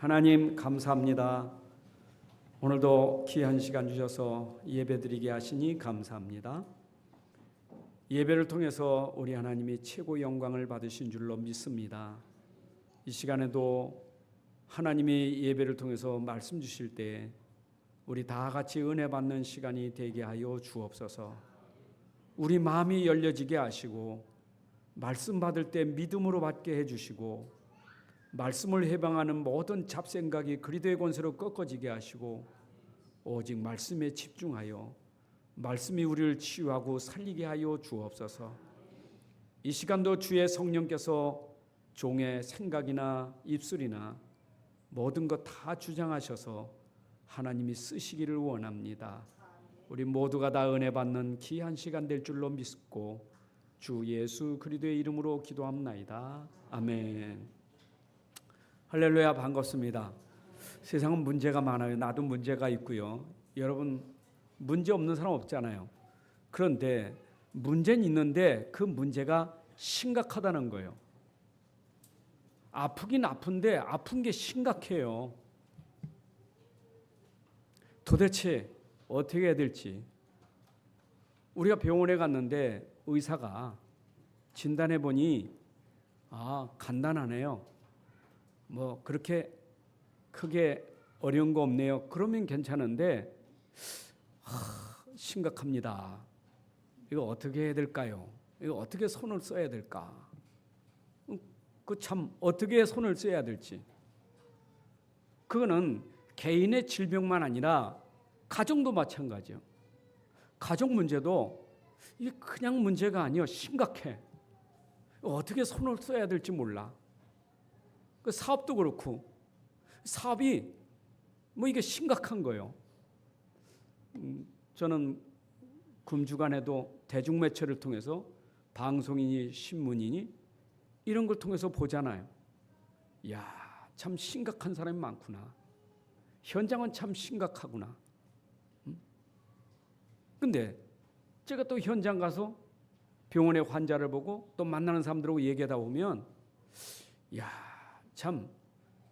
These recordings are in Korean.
하나님 감사합니다. 오늘도 귀한 시간 주셔서 예배드리게 하시니 감사합니다. 예배를 통해서 우리 하나님이 최고 영광을 받으신 줄로 믿습니다. 이 시간에도 하나님이 예배를 통해서 말씀 주실 때 우리 다 같이 은혜 받는 시간이 되게 하여 주옵소서. 우리 마음이 열려지게 하시고 말씀 받을 때 믿음으로 받게 해주시고 말씀을 해방하는 모든 잡생각이 그리도의 권세로 꺾어지게 하시고 오직 말씀에 집중하여 말씀이 우리를 치유하고 살리게 하여 주옵소서. 이 시간도 주의 성령께서 종의 생각이나 입술이나 모든 것 다 주장하셔서 하나님이 쓰시기를 원합니다. 우리 모두가 다 은혜 받는 귀한 시간 될 줄로 믿고 주 예수 그리스도의 이름으로 기도합나이다. 아멘. 할렐루야. 반갑습니다. 세상은 문제가 많아요. 나도 문제가 있고요. 여러분 문제 없는 사람 없잖아요. 그런데 문제는 있는데 그 문제가 심각하다는 거예요. 아프긴 아픈데 아픈 게 심각해요. 도대체 어떻게 해야 될지. 우리가 병원에 갔는데 의사가 진단해 보니 간단하네요. 뭐 그렇게 크게 어려운 거 없네요. 그러면 괜찮은데 심각합니다. 이거 어떻게 해야 될까요? 이거 어떻게 손을 써야 될까? 그 참 어떻게 손을 써야 될지. 그거는 개인의 질병만 아니라 가정도 마찬가지예요. 가정 문제도 이게 그냥 문제가 아니에요. 심각해. 어떻게 손을 써야 될지 몰라. 그 사업도 그렇고 사업이 뭐 이게 심각한 거예요. 저는 금주간에도 대중매체를 통해서 방송이니 신문이니 이런 걸 통해서 보잖아요. 이야, 참 심각한 사람이 많구나. 현장은 참 심각하구나. 근데 제가 또 현장 가서 병원의 환자를 보고 또 만나는 사람들하고 얘기하다 보면 이야, 참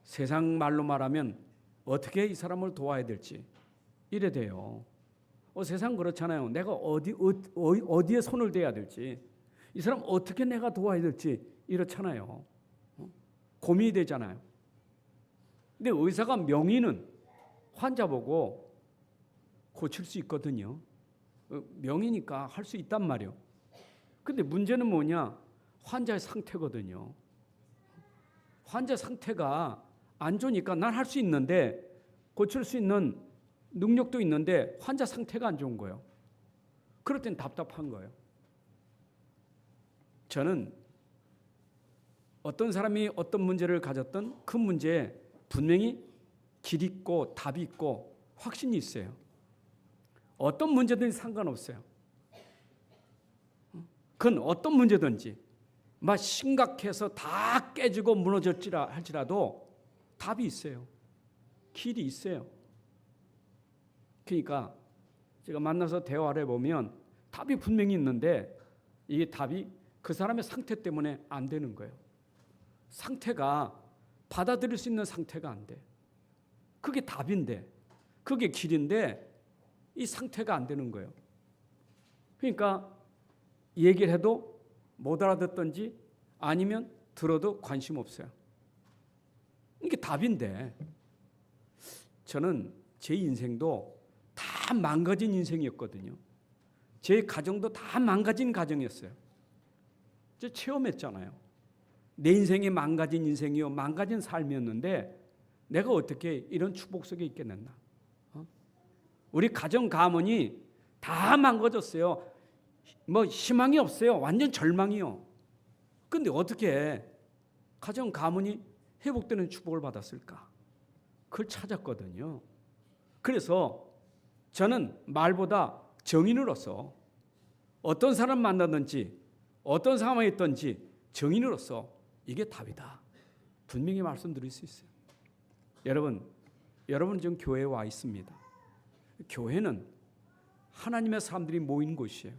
세상 말로 말하면 어떻게 이 사람을 도와야 될지 이래 돼요. 세상 그렇잖아요. 내가 어디에 손을 대야 될지, 이 사람 어떻게 내가 도와야 될지 이렇잖아요. 고민이 되잖아요. 근데 의사가 명의는 환자 보고 고칠 수 있거든요. 명의니까 할 수 있단 말이에요. 근데 문제는 뭐냐? 환자의 상태거든요. 환자 상태가 안 좋으니까 난 할 수 있는데, 고칠 수 있는 능력도 있는데 환자 상태가 안 좋은 거예요. 그럴 땐 답답한 거예요. 저는 어떤 사람이 어떤 문제를 가졌든 그 문제에 분명히 길 있고 답이 있고 확신이 있어요. 어떤 문제든지 상관없어요. 그건 어떤 문제든지 막 심각해서 다 깨지고 무너졌지라 할지라도 답이 있어요. 길이 있어요. 그러니까 제가 만나서 대화를 해보면 답이 분명히 있는데 이게 답이 그 사람의 상태 때문에 안 되는 거예요. 상태가 받아들일 수 있는 상태가 안 돼. 그게 답인데, 그게 길인데 이 상태가 안 되는 거예요. 그러니까 얘기를 해도 못 알아듣든지 아니면 들어도 관심 없어요. 이게 답인데, 저는 제 인생도 다 망가진 인생이었거든요. 제 가정도 다 망가진 가정이었어요. 저 체험했잖아요. 내 인생이 망가진 인생이요, 망가진 삶이었는데 내가 어떻게 이런 축복 속에 있겠느냐. 우리 가정 가문이 다 망가졌어요. 뭐 희망이 없어요. 완전 절망이요. 근데 어떻게 가정 가문이 회복되는 축복을 받았을까? 그걸 찾았거든요. 그래서 저는 말보다 정인으로서 어떤 사람 만나든지 어떤 상황에 있든지 정인으로서 이게 답이다. 분명히 말씀드릴 수 있어요. 여러분 지금 교회에 와 있습니다. 교회는 하나님의 사람들이 모인 곳이에요.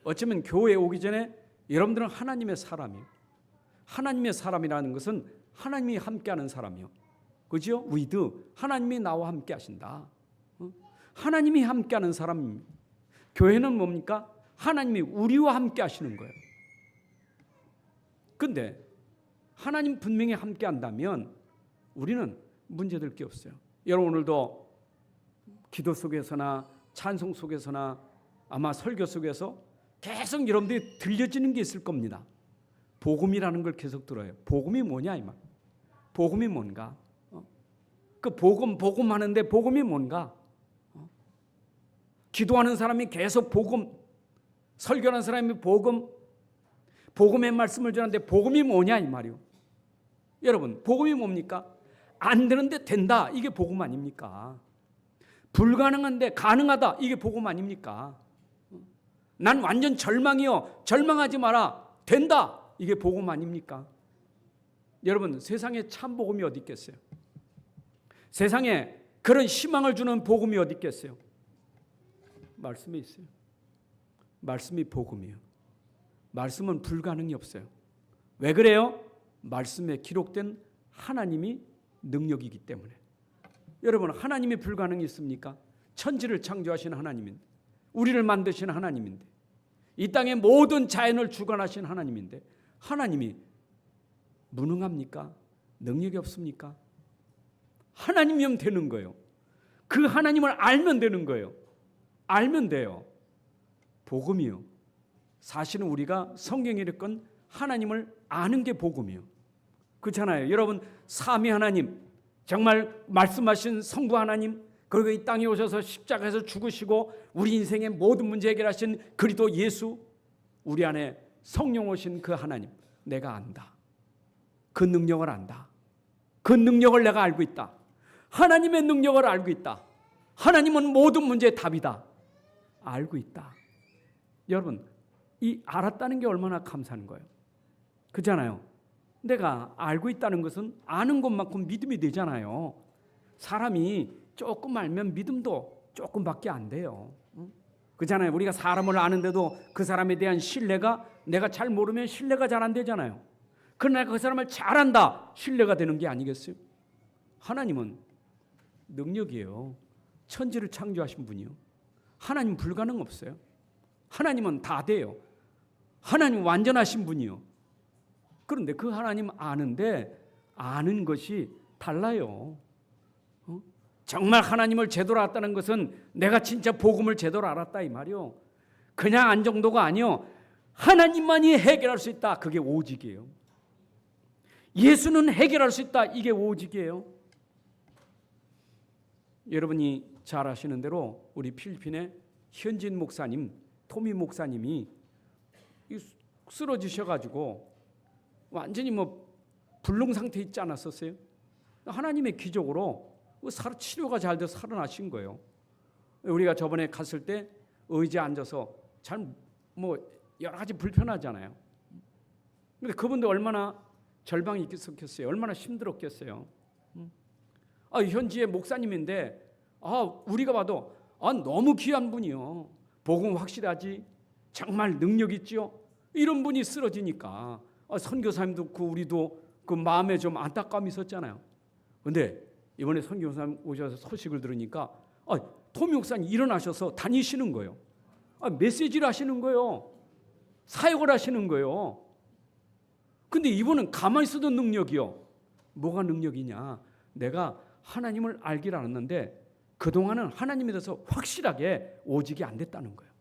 어쩌면 교회에 오기 전에 여러분들은 하나님의 사람이에요. 하나님의 사람이라는 것은 하나님이 함께하는 사람이요. 그죠? with 하나님이 나와 함께 하신다. 하나님이 함께하는 사람. 교회는 뭡니까? 하나님이 우리와 함께 하시는 거예요. 근데 하나님 분명히 함께 한다면 우리는 문제될 게 없어요. 여러분 오늘도 기도 속에서나 찬송 속에서나 아마 설교 속에서 계속 여러분들이 들려지는 게 있을 겁니다. 복음이라는 걸 계속 들어요. 복음이 뭐냐 이 말. 복음이 뭔가? 그 복음 하는데 복음이 뭔가? 기도하는 사람이 계속 복음, 설교하는 사람이 복음의 말씀을 전하는데 복음이 뭐냐 이 말이요. 여러분 복음이 뭡니까? 안 되는데 된다. 이게 복음 아닙니까? 불가능한데 가능하다. 이게 복음 아닙니까? 난 완전 절망이요. 절망하지 마라. 된다. 이게 복음 아닙니까? 여러분 세상에 참 복음이 어디 있겠어요? 세상에 그런 희망을 주는 복음이 어디 있겠어요? 말씀에 있어요. 말씀이 복음이에요. 말씀은 불가능이 없어요. 왜 그래요? 말씀에 기록된 하나님이 능력이기 때문에. 여러분 하나님이 불가능이 있습니까? 천지를 창조하신 하나님인데, 우리를 만드신 하나님인데, 이 땅의 모든 자연을 주관하신 하나님인데 하나님이 무능합니까? 능력이 없습니까? 하나님이면 되는 거예요. 그 하나님을 알면 되는 거예요. 알면 돼요. 복음이요. 사실은 우리가 성경에 읽은 하나님을 아는 게 복음이요. 그렇잖아요. 여러분 삼위 하나님, 정말 말씀하신 성부 하나님, 그리고 이 땅에 오셔서 십자가에서 죽으시고 우리 인생의 모든 문제 해결하신 그리스도 예수, 우리 안에 성령 오신 그 하나님 내가 안다. 그 능력을 안다. 그 능력을 내가 알고 있다. 하나님의 능력을 알고 있다. 하나님은 모든 문제의 답이다. 알고 있다. 여러분 이 알았다는 게 얼마나 감사한 거예요. 그렇잖아요. 내가 알고 있다는 것은 아는 것만큼 믿음이 되잖아요. 사람이 조금 알면 믿음도 조금밖에 안 돼요. 그렇잖아요. 우리가 사람을 아는데도 그 사람에 대한 신뢰가, 내가 잘 모르면 신뢰가 잘 안 되잖아요. 그러나 그 사람을 잘 안다, 신뢰가 되는 게 아니겠어요? 하나님은 능력이에요. 천지를 창조하신 분이요. 하나님 불가능 없어요. 하나님은 다 돼요. 하나님 완전하신 분이요. 그런데 그 하나님 아는데 아는 것이 달라요. 정말 하나님을 제대로 알았다는 것은 내가 진짜 복음을 제대로 알았다 이 말이요. 그냥 안 정도가 아니요. 하나님만이 해결할 수 있다. 그게 오직이에요. 예수는 해결할 수 있다. 이게 오직이에요. 여러분이 잘 아시는 대로 우리 필리핀의 현진 목사님, 토미 목사님이 쓰러지셔가지고 완전히 불능 상태에 있지 않았었어요? 하나님의 기적으로 치료가 잘 돼서 살아나신 거예요. 우리가 저번에 갔을 때 의자에 앉아서 잘 여러 가지 불편하잖아요. 근데 그분도 얼마나 절망이 있겠어요? 얼마나 힘들었겠어요? 현지의 목사님인데 우리가 봐도 너무 귀한 분이요. 복음 확실하지, 정말 능력 있지요. 이런 분이 쓰러지니까 선교사님도 우리도 그 마음에 좀 안타까움이 있었잖아요. 그런데 이번에 선교사님 오셔서 소식을 들으니까 토미 목사님 일어나셔서 다니시는 거예요. 메시지를 하시는 거예요. 사역을 하시는 거예요. 근데 이분은 가만히 있어도 능력이요. 뭐가 능력이냐? 내가 하나님을 알길 알았는데 그동안은 하나님에 대해서 확실하게 오직이 안 됐다는 거예요.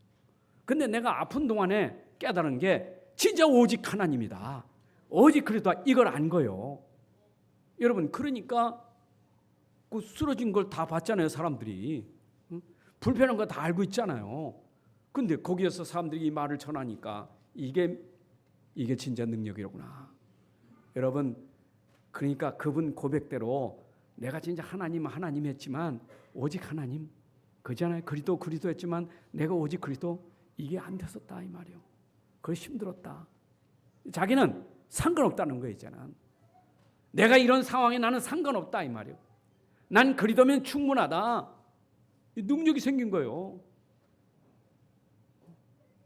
근데 내가 아픈 동안에 깨달은 게 진짜 오직 하나님이다. 오직 그리스도 이걸 안 거예요. 여러분 그러니까 그 쓰러진 걸 다 봤잖아요. 사람들이 불편한 거 다 알고 있잖아요. 근데 거기에서 사람들이 이 말을 전하니까 이게 진짜 능력이로구나. 여러분 그러니까 그분 고백대로 내가 진짜 하나님 했지만 오직 하나님 그잖아요. 그리스도 했지만 내가 오직 그리스도 이게 안 됐었다 이 말이에요. 그래서 힘들었다. 자기는 상관없다는 거예요. 이제는 내가 이런 상황에 나는 상관없다 이 말이에요. 난 그리스도면 충분하다. 능력이 생긴 거예요.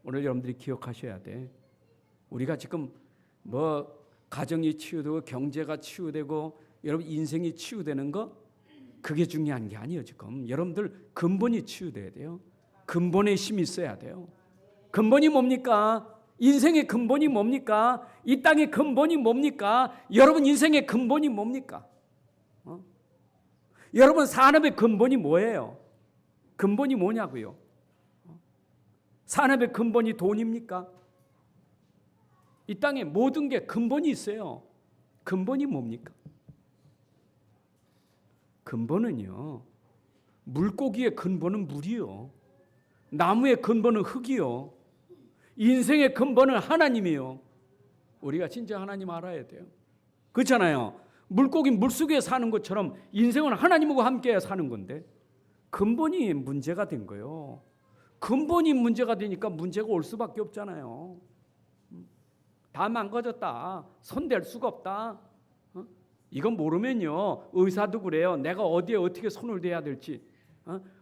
오늘 여러분들이 기억하셔야 돼. 우리가 지금 가정이 치유되고 경제가 치유되고 여러분 인생이 치유되는 거 그게 중요한 게 아니에요. 지금 여러분들 근본이 치유돼야 돼요. 근본에 힘이 있어야 돼요. 근본이 뭡니까? 인생의 근본이 뭡니까? 이 땅의 근본이 뭡니까? 여러분 인생의 근본이 뭡니까? 여러분 산업의 근본이 뭐예요? 근본이 뭐냐고요? 산업의 근본이 돈입니까? 이 땅에 모든 게 근본이 있어요. 근본이 뭡니까? 근본은요, 물고기의 근본은 물이요, 나무의 근본은 흙이요, 인생의 근본은 하나님이요. 우리가 진짜 하나님 알아야 돼요. 그렇잖아요. 물고기 물속에 사는 것처럼 인생은 하나님하고 함께 사는 건데 근본이 문제가 된 거예요. 근본이 문제가 되니까 문제가 올 수밖에 없잖아요. 다 망가졌다. 손댈 수가 없다. 이건 모르면요, 의사도 그래요. 내가 어디에 어떻게 손을 대야 될지,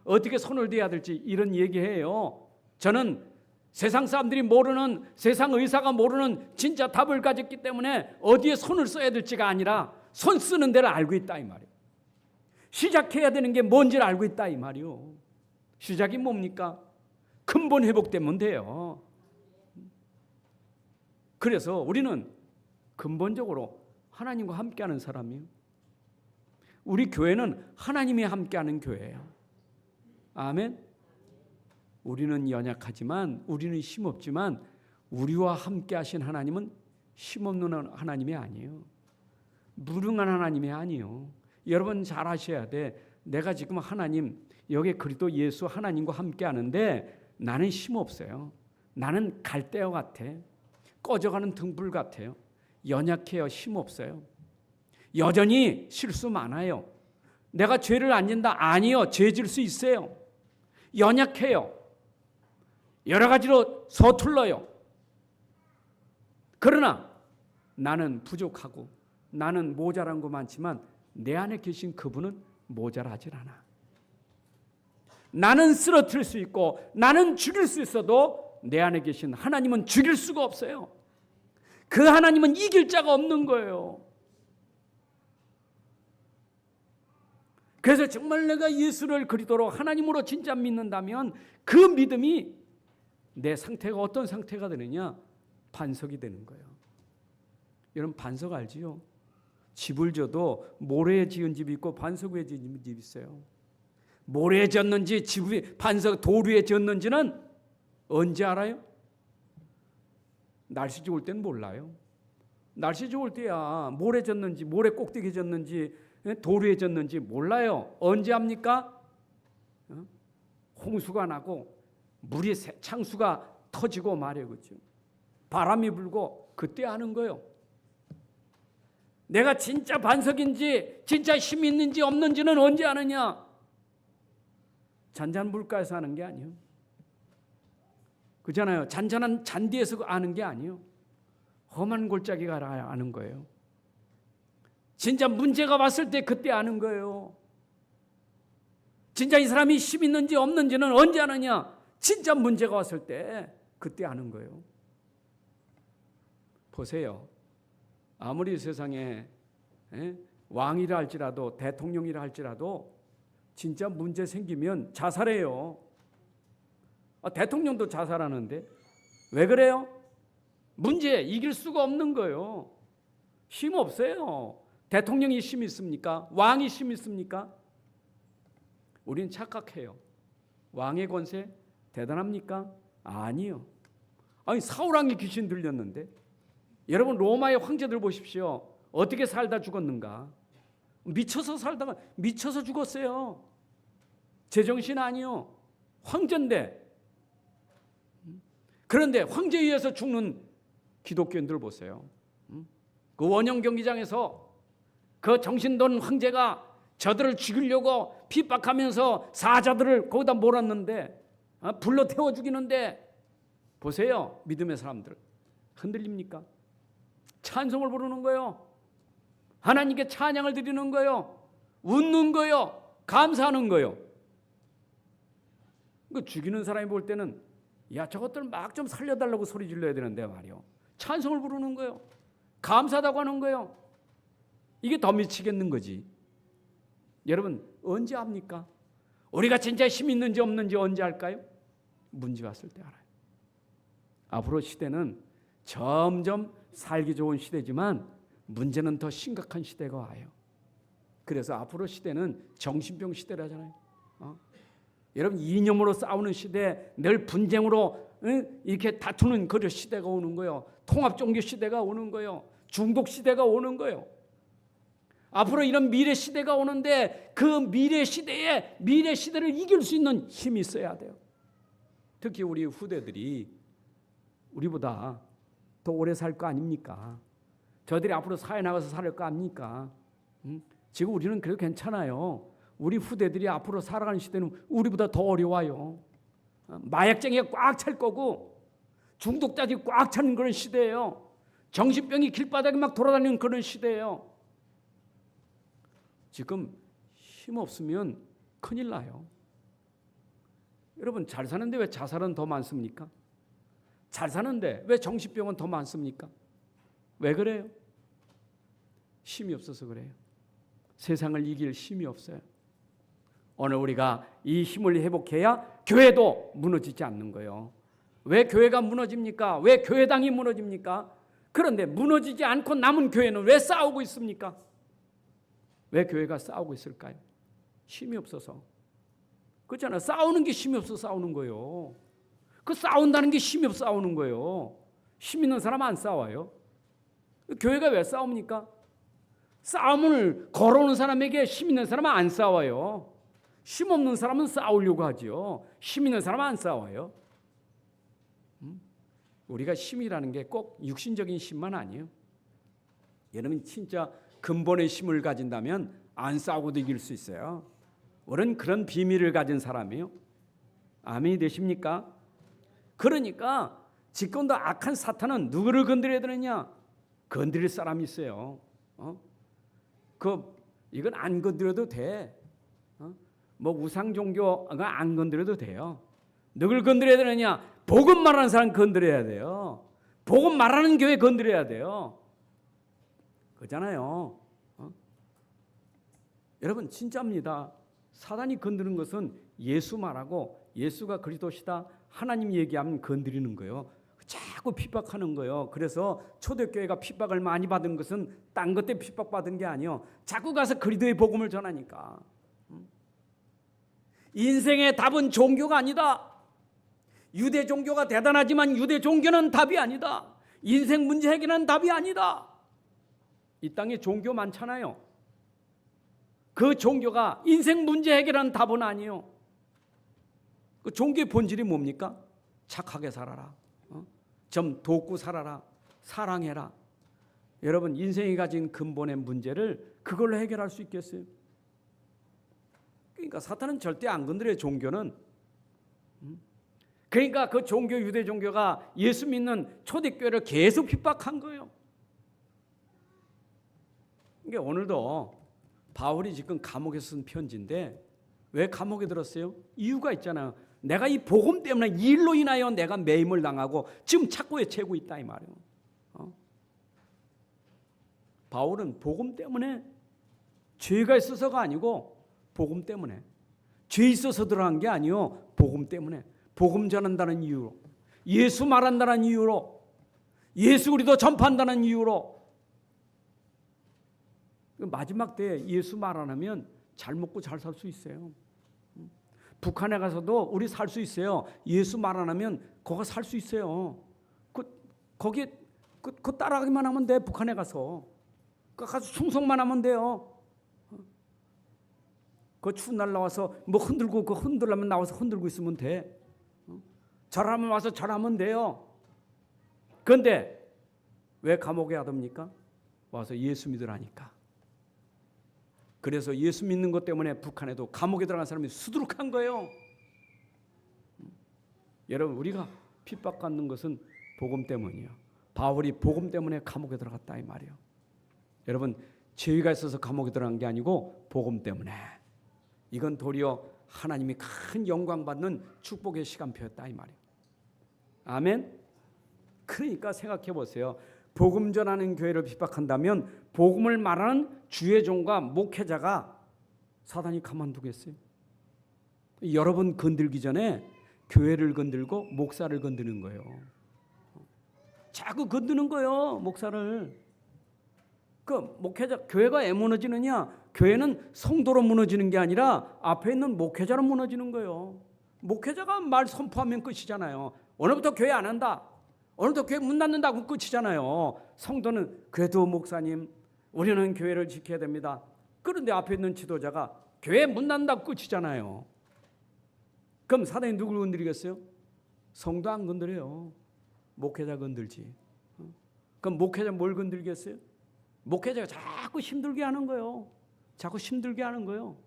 어떻게 손을 대야 될지 이런 얘기해요. 저는 세상 사람들이 모르는, 세상 의사가 모르는 진짜 답을 가졌기 때문에 어디에 손을 써야 될지가 아니라 손 쓰는 데를 알고 있다 이 말이에요. 시작해야 되는 게 뭔지를 알고 있다 이 말이에요. 시작이 뭡니까? 근본 회복되면 돼요. 그래서 우리는 근본적으로 하나님과 함께하는 사람이에요. 우리 교회는 하나님이 함께하는 교회예요. 아멘. 우리는 연약하지만, 우리는 힘없지만 우리와 함께하신 하나님은 힘없는 하나님이 아니에요. 무능한 하나님이 아니에요. 여러분 잘 아셔야 돼. 내가 지금 하나님, 여기 그리스도 예수 하나님과 함께하는데 나는 힘없어요. 나는 갈대어 같아. 꺼져가는 등불 같아요. 연약해요. 힘없어요. 여전히 실수 많아요. 내가 죄를 안 짓는다? 아니요. 죄 질 수 있어요. 연약해요. 여러 가지로 서툴러요. 그러나 나는 부족하고 나는 모자란 거 많지만 내 안에 계신 그분은 모자라질 않아. 나는 쓰러뜨릴 수 있고 나는 죽일 수 있어도 내 안에 계신 하나님은 죽일 수가 없어요. 그 하나님은 이길 자가 없는 거예요. 그래서 정말 내가 예수를 그리스도로 하나님으로 진짜 믿는다면 그 믿음이 내 상태가 어떤 상태가 되느냐? 반석이 되는 거예요. 여러분 반석 알지요? 집을 져도 모래에 지은 집이 있고 반석 위에 지은 집이 있어요. 모래에 졌는지 집이 반석 돌 위에 졌는지는 언제 알아요? 날씨 좋을 때는 몰라요. 날씨 좋을 때야 모래 졌는지 모래 꼭대기에 졌는지 돌 위에 졌는지 몰라요. 언제 합니까? 홍수가 나고 물이 창수가 터지고 말이에요. 그렇죠? 바람이 불고 그때 아는 거예요. 내가 진짜 반석인지 진짜 힘이 있는지 없는지는 언제 아느냐? 잔잔한 물가에서 아는 게 아니에요. 그렇잖아요. 잔잔한 잔디에서 아는 게 아니에요. 험한 골짜기가 아는 거예요. 진짜 문제가 왔을 때 그때 아는 거예요. 진짜 이 사람이 힘 있는지 없는지는 언제 아느냐? 진짜 문제가 왔을 때 그때 아는 거예요. 보세요. 아무리 세상에 왕이라 할지라도 대통령이라 할지라도 진짜 문제 생기면 자살해요. 대통령도 자살하는데 왜 그래요? 문제 이길 수가 없는 거예요. 힘 없어요. 대통령이 힘 있습니까? 왕이 힘 있습니까? 우리는 착각해요. 왕의 권세 대단합니까? 아니요. 아니 사울왕이 귀신 들렸는데 여러분 로마의 황제들 보십시오. 어떻게 살다 죽었는가? 미쳐서 살다가 미쳐서 죽었어요. 제정신 아니요. 황제인데. 그런데 황제에 의해서 죽는 기독교인들 보세요. 그 원형 경기장에서 그 정신돈 황제가 저들을 죽이려고 핍박하면서 사자들을 거기다 몰았는데 불러 태워 죽이는데 보세요. 믿음의 사람들 흔들립니까? 찬송을 부르는 거예요. 하나님께 찬양을 드리는 거예요. 웃는 거예요. 감사하는 거예요. 그 죽이는 사람이 볼 때는 야 저것들 막 좀 살려달라고 소리 질러야 되는데 말이요. 찬송을 부르는 거예요. 감사하다고 하는 거예요. 이게 더 미치겠는 거지. 여러분 언제 압니까? 우리가 진짜 힘 있는지 없는지 언제 알까요? 문제 왔을 때 알아요. 앞으로 시대는 점점 살기 좋은 시대지만 문제는 더 심각한 시대가 와요. 그래서 앞으로 시대는 정신병 시대라잖아요. 여러분 이념으로 싸우는 시대, 늘 분쟁으로 이렇게 다투는 그런 시대가 오는 거예요. 통합종교 시대가 오는 거예요. 중독 시대가 오는 거예요. 앞으로 이런 미래 시대가 오는데 그 미래 시대를 이길 수 있는 힘이 있어야 돼요. 특히 우리 후대들이 우리보다 더 오래 살 거 아닙니까? 저들이 앞으로 사회 나가서 살 거 아닙니까? 지금 우리는 그래도 괜찮아요. 우리 후대들이 앞으로 살아가는 시대는 우리보다 더 어려워요. 마약쟁이가 꽉 찰 거고 중독자들이 꽉 차는 그런 시대예요. 정신병이 길바닥에 막 돌아다니는 그런 시대예요. 지금 힘 없으면 큰일 나요. 여러분 잘 사는데 왜 자살은 더 많습니까? 잘 사는데 왜 정신병은 더 많습니까? 왜 그래요? 힘이 없어서 그래요. 세상을 이길 힘이 없어요. 오늘 우리가 이 힘을 회복해야 교회도 무너지지 않는 거예요. 왜 교회가 무너집니까? 왜 교회당이 무너집니까? 그런데 무너지지 않고 남은 교회는 왜 싸우고 있습니까? 왜 교회가 싸우고 있을까요? 힘이 없어서. 그렇잖아요. 싸우는 게 힘이 없어서 싸우는 거예요. 그 싸운다는 게 힘이 없어서 싸우는 거예요. 힘 있는 사람 안 싸워요. 교회가 왜 싸웁니까? 싸움을 걸어오는 사람에게 힘 있는 사람은 안 싸워요. 힘 없는 사람은 싸우려고 하죠. 힘 있는 사람은 안 싸워요. 우리가 힘이라는 게 꼭 육신적인 힘만 아니에요. 여러분 진짜 근본의 힘을 가진다면 안 싸우고도 이길 수 있어요. 우리는 그런 비밀을 가진 사람이에요. 아멘이 되십니까? 그러니까 지금도 악한 사탄은 누구를 건드려야 되느냐? 건드릴 사람이 있어요. 이건 안 건드려도 돼. 뭐 우상 종교가 안 건드려도 돼요. 누굴 건드려야 되느냐? 복음 말하는 사람 건드려야 돼요. 복음 말하는 교회 건드려야 돼요. 그렇잖아요. 여러분 진짜입니다. 사단이 건드는 것은 예수 말하고 예수가 그리스도시다 하나님 얘기하면 건드리는 거예요. 자꾸 핍박하는 거예요. 그래서 초대교회가 핍박을 많이 받은 것은 딴 것 때문에 핍박받은 게 아니에요. 자꾸 가서 그리스도의 복음을 전하니까. 인생의 답은 종교가 아니다. 유대 종교가 대단하지만 유대 종교는 답이 아니다. 인생 문제 해결하는 답이 아니다. 이 땅에 종교 많잖아요. 그 종교가 인생 문제 해결하는 답은 아니에요. 그 종교의 본질이 뭡니까? 착하게 살아라. 좀 돕고 살아라. 사랑해라. 여러분 인생이 가진 근본의 문제를 그걸로 해결할 수 있겠어요? 그러니까 사탄은 절대 안 건드려요. 종교는. 그러니까 그 종교 유대 종교가 예수 믿는 초대교회를 계속 핍박한 거예요. 그러니까 오늘도 바울이 지금 감옥에 쓴 편지인데 왜 감옥에 들었어요? 이유가 있잖아요. 내가 이 복음 때문에 이 일로 인하여 내가 매임을 당하고 지금 착고에 채고 있다 이 말이에요. 바울은 복음 때문에 죄가 있어서가 아니고 복음 때문에 죄 있어서 들어간 게 아니요. 복음 때문에 복음 전한다는 이유로 예수 말한다는 이유로 예수 그리스도 전파한다는 이유로 마지막 때 예수 말 안 하면 잘 먹고 잘 살 수 있어요. 북한에 가서도 우리 살 수 있어요. 예수 말 안 하면 거기 살 수 있어요. 거기 따라가기만 하면 돼. 북한에 가서 가서 충성만 하면 돼요. 그 추운 날 나와서 뭐 흔들고 그 흔들려면 나와서 흔들고 있으면 돼. 절하면 와서 절하면 돼요. 그런데 왜 감옥에 가둡니까? 와서 예수 믿으라니까. 그래서 예수 믿는 것 때문에 북한에도 감옥에 들어간 사람이 수두룩한 거예요. 여러분 우리가 핍박받는 것은 복음 때문이에요. 바울이 복음 때문에 감옥에 들어갔다 이 말이에요. 여러분 죄가 있어서 감옥에 들어간 게 아니고 복음 때문에. 이건 도리어 하나님이 큰 영광 받는 축복의 시간표였다 이 말이에요. 아멘. 그러니까 생각해 보세요. 복음 전하는 교회를 핍박한다면 복음을 말하는 주의 종과 목회자가 사단이 가만두겠어요? 여러 번 건들기 전에 교회를 건들고 목사를 건드는 거예요. 자꾸 건드는 거예요, 목사를. 그 목회자, 교회가 왜 무너지느냐? 교회는 성도로 무너지는 게 아니라 앞에 있는 목회자로 무너지는 거예요. 목회자가 말 선포하면 끝이잖아요. 오늘부터 교회 안 한다. 오늘부터 교회 문 닫는다고 끝이잖아요. 성도는 그래도 목사님, 우리는 교회를 지켜야 됩니다. 그런데 앞에 있는 지도자가 교회 문 닫는다고 끝이잖아요. 그럼 사단이 누굴 건드리겠어요? 성도 안 건드려요. 목회자 건들지. 그럼 목회자 뭘 건들겠어요? 목회자가 자꾸 힘들게 하는 거예요. 자꾸 힘들게 하는 거예요.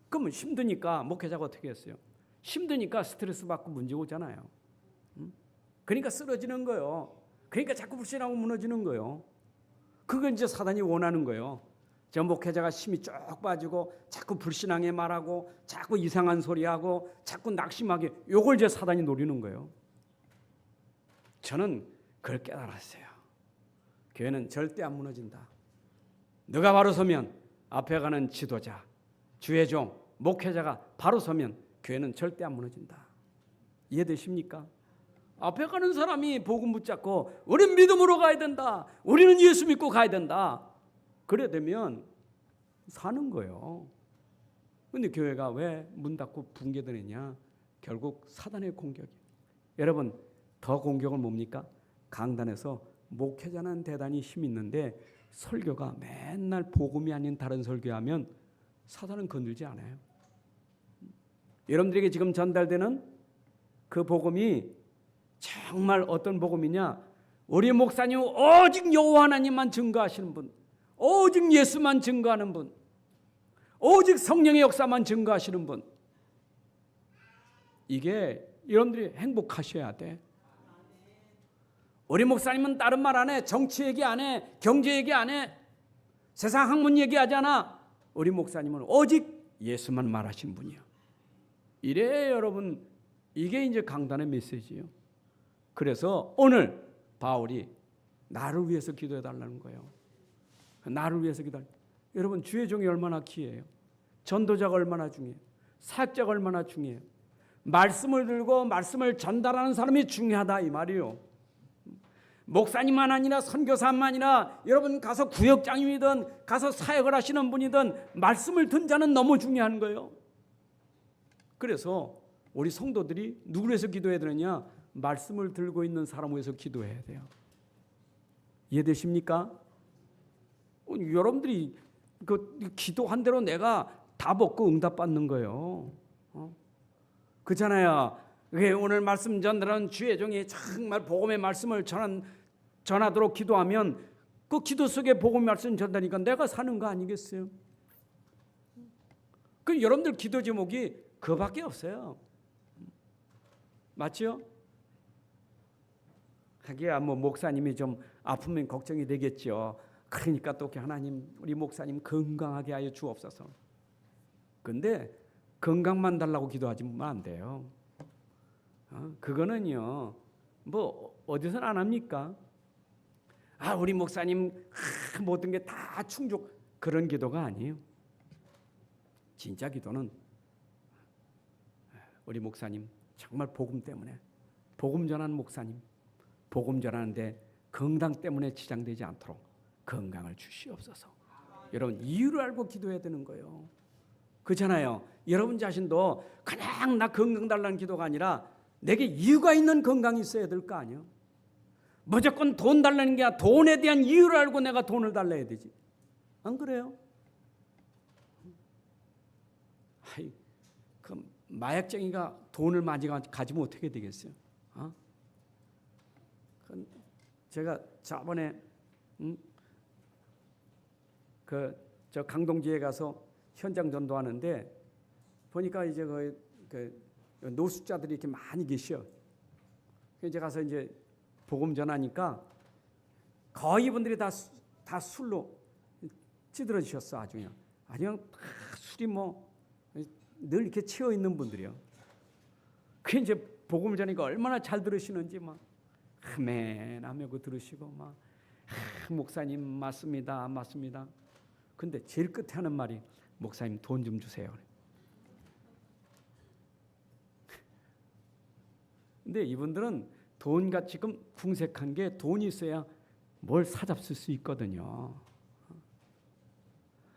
그러면 힘드니까 목회자가 어떻게 했어요? 힘드니까 스트레스 받고 문제 오잖아요. 그러니까 쓰러지는 거예요. 그러니까 자꾸 불신하고 무너지는 거예요. 그건 이제 사단이 원하는 거예요. 저 목회자가 힘이 쭉 빠지고 자꾸 불신앙에 말하고 자꾸 이상한 소리하고 자꾸 낙심하게, 요걸 이제 사단이 노리는 거예요. 저는 그걸 깨달았어요. 교회는 절대 안 무너진다. 너가 바로 서면, 앞에 가는 지도자, 주의 종, 목회자가 바로 서면 교회는 절대 안 무너진다. 이해되십니까? 앞에 가는 사람이 복음 붙잡고 우리는 믿음으로 가야 된다. 우리는 예수 믿고 가야 된다. 그래 되면 사는 거예요. 그런데 교회가 왜 문 닫고 붕괴되느냐? 결국 사단의 공격이에요. 여러분, 더 공격은 뭡니까? 강단에서 목회자는 대단히 힘 있는데 설교가 맨날 복음이 아닌 다른 설교하면 사단은 건들지 않아요. 여러분들에게 지금 전달되는 그 복음이 정말 어떤 복음이냐? 우리 목사님 오직 여호와 하나님만 증거하시는 분, 오직 예수만 증거하는 분, 오직 성령의 역사만 증거하시는 분. 이게 여러분들이 행복하셔야 돼. 우리 목사님은 다른 말 안 해. 정치 얘기 안 해. 경제 얘기 안 해. 세상 학문 얘기하지 않아. 우리 목사님은 오직 예수만 말하시는 분이야. 이래 여러분, 이게 이제 강단의 메시지예요. 그래서 오늘 바울이 나를 위해서 기도해 달라는 거예요. 나를 위해서 기도해. 여러분, 주의 종이 얼마나 귀해요. 전도자가 얼마나 중요해요. 사역자가 얼마나 중요해요. 말씀을 들고 말씀을 전달하는 사람이 중요하다 이 말이에요. 목사님만 아니라 선교사만 아니라 여러분 가서 구역장이든 가서 사역을 하시는 분이든 말씀을 든 자는 너무 중요한 거예요. 그래서 우리 성도들이 누구를 위해서 기도해야 되느냐? 말씀을 들고 있는 사람을 위해서 기도해야 돼요. 이해되십니까? 여러분들이 그 기도한 대로 내가 다 받고 응답받는 거예요. 그렇잖아요. 오늘 말씀 전달하는 주의 종이 정말 복음의 말씀을 전하도록 기도하면 그 기도 속에 복음의 말씀 전달하니까 내가 사는 거 아니겠어요? 그 여러분들 기도 제목이 그밖에 없어요. 맞죠? 하기야 뭐 목사님이 좀 아프면 걱정이 되겠죠. 그러니까 또 하나님 우리 목사님 건강하게 하여 주옵소서. 근데 건강만 달라고 기도하지면 안 돼요. 그거는요 뭐 어디서는 안 합니까? 우리 목사님 모든 게 다 충족, 그런 기도가 아니에요. 진짜 기도는 우리 목사님 정말 복음 때문에, 복음 전하는 목사님, 복음 전하는데 건강 때문에 지장되지 않도록 건강을 주시옵소서. 여러분 이유를 알고 기도해야 되는 거예요. 그렇잖아요. 여러분 자신도 그냥 나 건강 달라는 기도가 아니라 내게 이유가 있는 건강이 있어야 될 거 아니에요. 무조건 돈 달라는 게 아니라 돈에 대한 이유를 알고 내가 돈을 달라야 되지. 안 그래요? 그 마약쟁이가 돈을 많이 가지면 어떻게 되겠어요? 제가 저번에 저 강동지에 가서 현장 전도하는데 보니까 이제 그 노숙자들이 이렇게 많이 계셔. 이제 가서 이제 복음 전하니까 거의 분들이 다 술로 찌들어지셨어. 아주 그냥 술이 뭐 늘 이렇게 채워 있는 분들이요. 그 이제 복음을 전하니까 얼마나 잘 들으시는지 막 흠해하며 그 들으시고 막 목사님 맞습니다. 맞습니다. 근데 제일 끝에 하는 말이 목사님 돈 좀 주세요. 근데 이분들은 돈같이 지금 궁색한 게 돈이 있어야 뭘 사잡을 수 있거든요.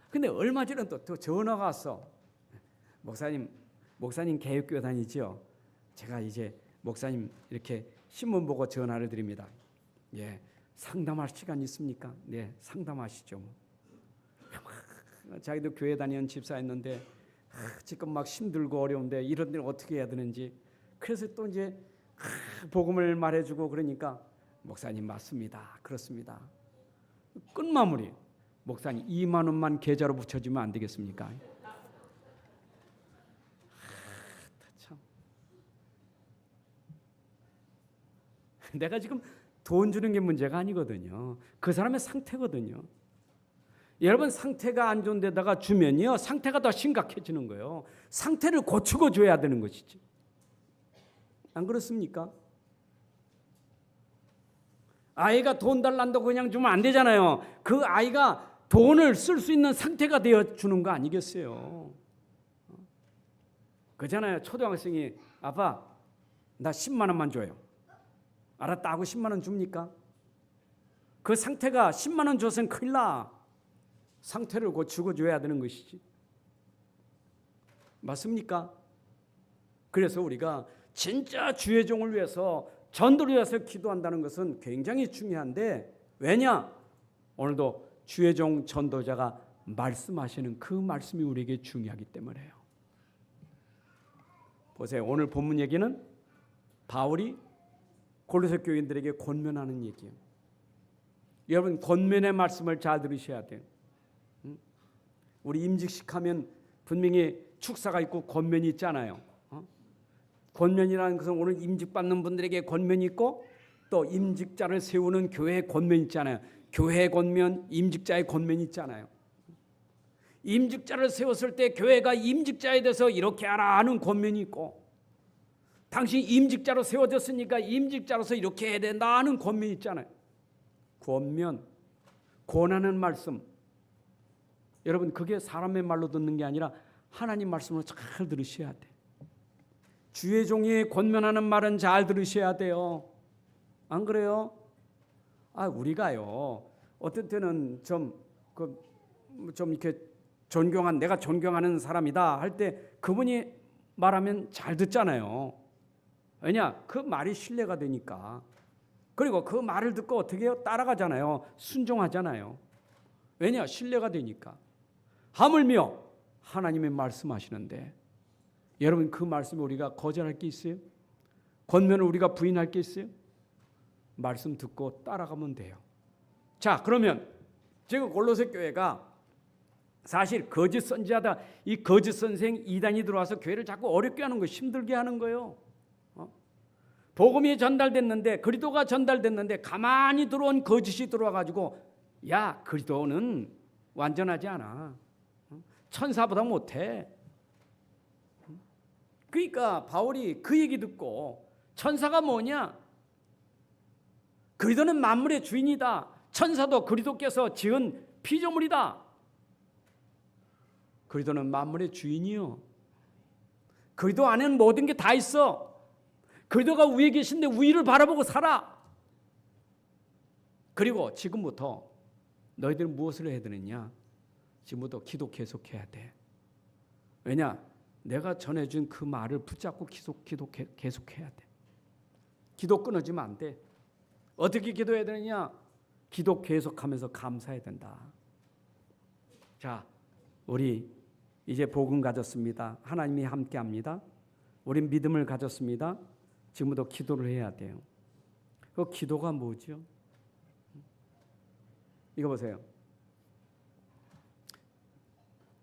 근데 얼마 전에 또 전화가 왔어. 목사님 개혁교회 다니죠? 제가 이제 목사님 이렇게 신문 보고 전화를 드립니다. 예, 상담할 시간 있습니까? 네, 상담하시죠. 자기도 교회 다니는 집사였는데 지금 막 힘들고 어려운데 이런 데는 어떻게 해야 되는지. 그래서 또 이제 복음을 말해주고 그러니까 목사님 맞습니다. 그렇습니다. 끝마무리. 목사님 2만 원만 계좌로 붙여주면 안 되겠습니까? 참. 내가 지금 돈 주는 게 문제가 아니거든요. 그 사람의 상태거든요. 여러분 상태가 안 좋은 데다가 주면요 상태가 더 심각해지는 거예요. 상태를 고치고 줘야 되는 것이지. 안 그렇습니까? 아이가 돈 달란다고 그냥 주면 안 되잖아요. 그 아이가 돈을 쓸 수 있는 상태가 되어 주는 거 아니겠어요? 그잖아요. 초등학생이 아빠 나 10만 원만 줘요. 알았다 하고 10만 원 줍니까? 그 상태가 10만 원 줘서는 큰일 나. 상태를 고치고 줘야 되는 것이지. 맞습니까? 그래서 우리가 진짜 주의 종을 위해서 전도를 위해서 기도한다는 것은 굉장히 중요한데 왜냐? 오늘도 주의 종 전도자가 말씀하시는 그 말씀이 우리에게 중요하기 때문에요. 보세요. 오늘 본문 얘기는 바울이 골로새 교인들에게 권면하는 얘기예요. 여러분 권면의 말씀을 잘 들으셔야 돼요. 우리 임직식 하면 분명히 축사가 있고 권면이 있잖아요. 권면이라는 것은 오늘 임직받는 분들에게 권면이 있고 또 임직자를 세우는 교회의 권면이 있잖아요. 교회의 권면, 임직자의 권면이 있잖아요. 임직자를 세웠을 때 교회가 임직자에 대해서 이렇게 하라 하는 권면이 있고 당신 임직자로 세워졌으니까 임직자로서 이렇게 해야 된다 하는 권면이 있잖아요. 권면, 권하는 말씀. 여러분 그게 사람의 말로 듣는 게 아니라 하나님 말씀으로 잘 들으셔야 돼. 주의 종이 권면하는 말은 잘 들으셔야 돼요. 안 그래요? 우리가요. 어떤 때는 좀 이렇게 내가 존경하는 사람이다 할 때 그분이 말하면 잘 듣잖아요. 왜냐? 그 말이 신뢰가 되니까. 그리고 그 말을 듣고 어떻게 해요? 따라가잖아요. 순종하잖아요. 왜냐? 신뢰가 되니까. 하물며 하나님의 말씀하시는데 여러분 그 말씀을 우리가 거절할 게 있어요? 권면을 우리가 부인할 게 있어요? 말씀 듣고 따라가면 돼요. 자, 그러면 지금 골로새 교회가 사실 거짓 선지하다 이 거짓 선생 이단이 들어와서 교회를 자꾸 어렵게 하는 거, 힘들게 하는 거예요. 복음이 전달됐는데 그리스도가 전달됐는데 가만히 들어온 거짓이 들어와 가지고 야, 그리스도는 완전하지 않아. 천사보다 못해. 그러니까 바울이 그 얘기 듣고 천사가 뭐냐? 그리스도는 만물의 주인이다. 천사도 그리스도께서 지은 피조물이다. 그리스도는 만물의 주인이요. 그리스도 안에는 모든 게 다 있어. 그리스도가 위에 계신데 위를 바라보고 살아. 그리고 지금부터 너희들은 무엇을 해야 되느냐? 지금부터 기도 계속해야 돼. 왜냐? 내가 전해준 그 말을 붙잡고 기도 계속해야 돼. 기도 끊어지면 안 돼. 어떻게 기도해야 되느냐? 기도 계속하면서 감사해야 된다. 자, 우리 이제 복음 가졌습니다. 하나님이 함께합니다. 우린 믿음을 가졌습니다. 지금부터 기도를 해야 돼요. 그 기도가 뭐죠? 이거 보세요.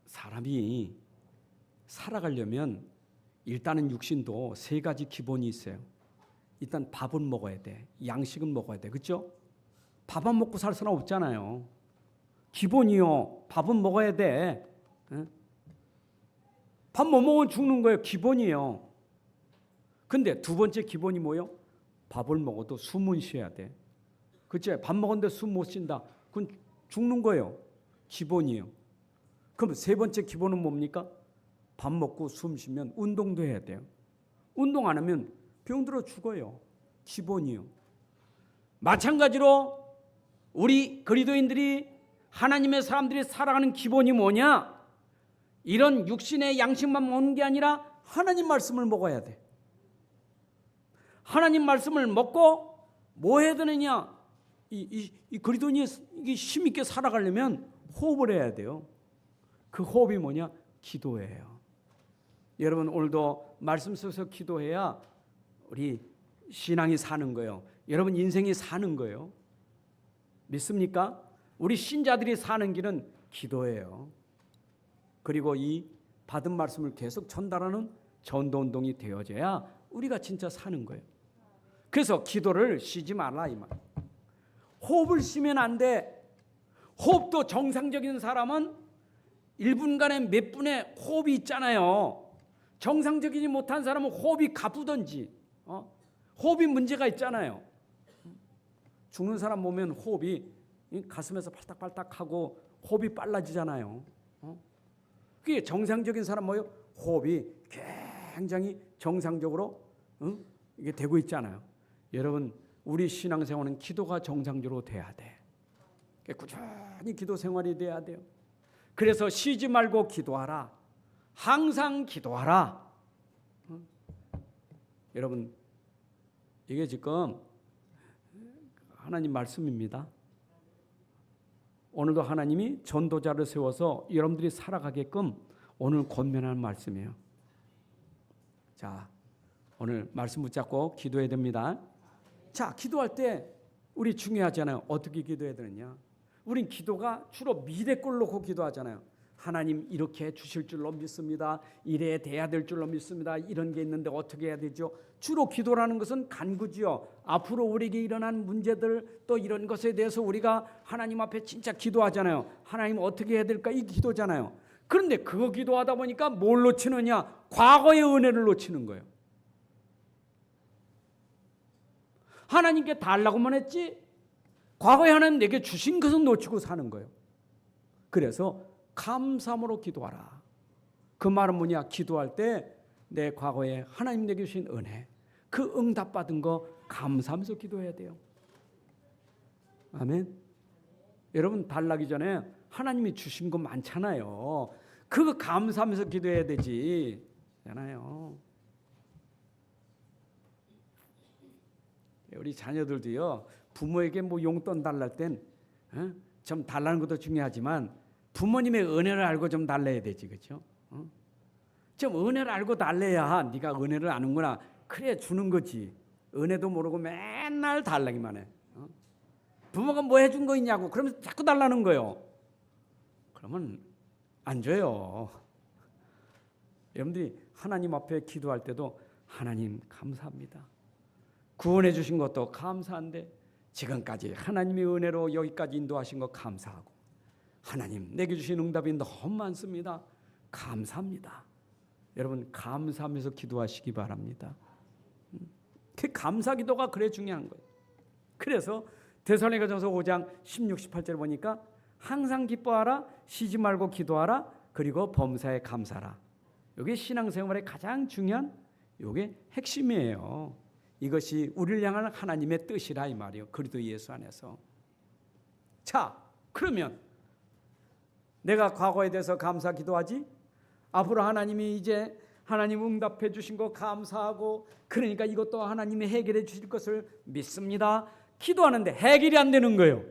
사람이 살아가려면 일단은 육신도 세 가지 기본이 있어요. 일단 밥은 먹어야 돼. 양식은 먹어야 돼. 그렇죠? 밥 안 먹고 살 사람 없잖아요. 기본이요. 밥은 먹어야 돼. 밥 못 먹으면 죽는 거예요. 기본이에요. 근데 두 번째 기본이 뭐예요? 밥을 먹어도 숨은 쉬어야 돼. 그치? 밥 먹었는데 숨 못 쉰다. 그건 죽는 거예요. 기본이에요. 그럼 세 번째 기본은 뭡니까? 밥 먹고 숨 쉬면 운동도 해야 돼요. 운동 안 하면 병들어 죽어요. 기본이요. 마찬가지로 우리 그리스도인들이 하나님의 사람들이 살아가는 기본이 뭐냐? 이런 육신의 양식만 먹는 게 아니라 하나님 말씀을 먹어야 돼. 하나님 말씀을 먹고 뭐 해야 되느냐? 이 그리스도인이 힘있게 살아가려면 호흡을 해야 돼요. 그 호흡이 뭐냐? 기도예요. 여러분 오늘도 말씀 속에서 기도해야 우리 신앙이 사는 거예요. 여러분 인생이 사는 거예요. 믿습니까? 우리 신자들이 사는 길은 기도예요. 그리고 이 받은 말씀을 계속 전달하는 전도운동이 되어져야 우리가 진짜 사는 거예요. 그래서 기도를 쉬지 말라 이 말. 호흡을 쉬면 안 돼. 호흡도 정상적인 사람은 1분간에 몇 분의 호흡이 있잖아요. 정상적이지 못한 사람은 호흡이 가쁘든지 호흡이 문제가 있잖아요. 죽는 사람 보면 호흡이 가슴에서 팔딱팔딱하고 호흡이 빨라지잖아요. 그게 정상적인 사람 뭐예요? 호흡이 굉장히 정상적으로 이게 되고 있잖아요. 여러분 우리 신앙생활은 기도가 정상적으로 돼야 돼. 꾸준히 기도 생활이 돼야 돼요. 그래서 쉬지 말고 기도하라. 항상 기도하라. 여러분 이게 지금 하나님 말씀입니다. 오늘도 하나님이 전도자를 세워서 여러분들이 살아가게끔 오늘 권면하는 말씀이에요. 자, 오늘 말씀 붙잡고 기도해야 됩니다. 자, 기도할 때 우리 중요하잖아요. 어떻게 기도해야 되느냐? 우린 기도가 주로 미래 걸 놓고 기도하잖아요. 하나님 이렇게 주실 줄로 믿습니다. 이래야 돼야 될 줄로 믿습니다. 이런 게 있는데 어떻게 해야 되죠? 주로 기도라는 것은 간구지요. 앞으로 우리에게 일어난 문제들 또 이런 것에 대해서 우리가 하나님 앞에 진짜 기도하잖아요. 하나님 어떻게 해야 될까? 이 기도잖아요. 그런데 그거 기도하다 보니까 뭘 놓치느냐? 과거의 은혜를 놓치는 거예요. 하나님께 달라고만 했지 과거에 하나님 내게 주신 것은 놓치고 사는 거예요. 그래서 감사함으로 기도하라. 그 말은 뭐냐? 기도할 때 내 과거에 하나님 내게 주신 은혜, 그 응답받은 거 감사하면서 기도해야 돼요. 아멘. 여러분 달라기 전에 하나님이 주신 거 많잖아요. 그거 감사하면서 기도해야 되지. 잖아요. 우리 자녀들도요. 부모에게 뭐 용돈 달랄 땐 좀 달라는 것도 중요하지만 부모님의 은혜를 알고 좀 달래야 되지, 그렇죠? 좀 은혜를 알고 달래야 네가 은혜를 아는구나. 그래 주는 거지. 은혜도 모르고 맨날 달라기만 해. 부모가 뭐 해준 거 있냐고 그러면서 자꾸 달라는 거예요. 그러면 안 줘요. 여러분들이 하나님 앞에 기도할 때도 하나님 감사합니다. 구원해 주신 것도 감사한데 지금까지 하나님의 은혜로 여기까지 인도하신 거 감사하고 하나님 내게 주신 응답이 너무 많습니다. 감사합니다. 여러분 감사하면서 기도하시기 바랍니다. 그 감사 기도가 그래 중요한 거예요. 그래서 데살로니가전서 5장 16, 18절 보니까 항상 기뻐하라, 쉬지 말고 기도하라, 그리고 범사에 감사하라. 이게 신앙생활의 가장 중요한 이게 핵심이에요. 이것이 우리를 향한 하나님의 뜻이라 이 말이에요. 그리스도 예수 안에서. 자, 그러면 내가 과거에 대해서 감사 기도하지? 앞으로 하나님이 이제 하나님 응답해 주신 거 감사하고 그러니까 이것도 하나님이 해결해 주실 것을 믿습니다. 기도하는데 해결이 안 되는 거예요.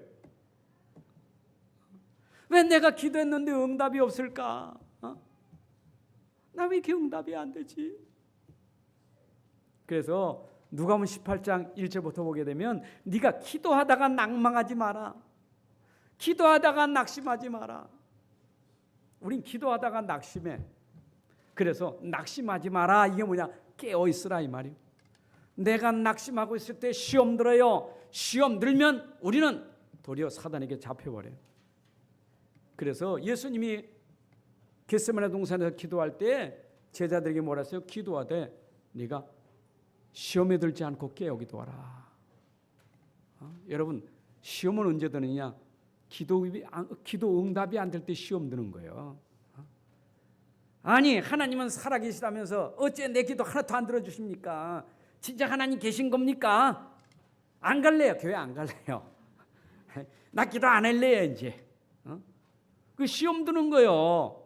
왜 내가 기도했는데 응답이 없을까? 나 왜 이렇게 응답이 안 되지? 그래서 누가복음 18장 1절부터 보게 되면 네가 기도하다가 낙망하지 마라. 기도하다가 낙심하지 마라. 우린 기도하다가 낙심해. 그래서 낙심하지 마라. 이게 뭐냐? 깨어 있으라 이 말이에요. 내가 낙심하고 있을 때 시험 들어요. 시험 들면 우리는 도리어 사단에게 잡혀버려요. 그래서 예수님이 겟세마네 동산에서 기도할 때 제자들에게 뭐라 했어요? 기도하되 네가 시험에 들지 않고 깨어 기도하라. 여러분 시험은 언제 드느냐? 기도 응답이 안 될 때 시험 드는 거예요. 아니 하나님은 살아계시다면서 어째 내 기도 하나도 안 들어주십니까? 진짜 하나님 계신 겁니까? 안 갈래요. 교회 안 갈래요. 나 기도 안 할래요 이제. 그 시험 드는 거예요.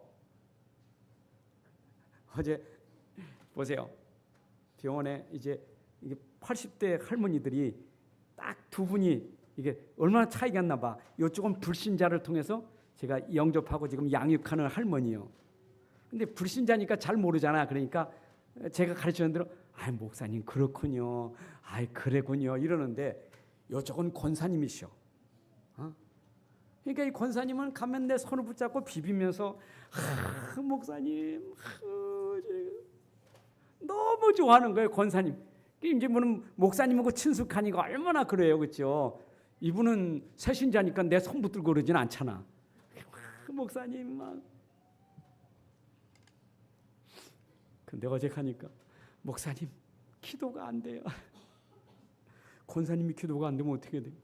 어제 보세요. 병원에 이제 이게 80대 할머니들이 딱 두 분이 이게 얼마나 차이가 있나 봐. 이쪽은 불신자를 통해서 제가 영접하고 지금 양육하는 할머니요. 근데 불신자니까 잘 모르잖아. 그러니까 제가 가르치는 대로 아 목사님 그렇군요. 아 그래군요. 이러는데 이쪽은 권사님이셔. 그러니까 이 권사님은 가면 내 손을 붙잡고 비비면서 목사님 너무 좋아하는 거예요. 권사님. 이제 목사님하고 친숙하니까 얼마나 그래요, 그렇죠? 이분은 새신자니까 내 손 붙들고 그러진 않잖아. 목사님 막. 근데 어제 가니까 목사님 기도가 안 돼요. 권사님이 기도가 안 되면 어떻게 돼요?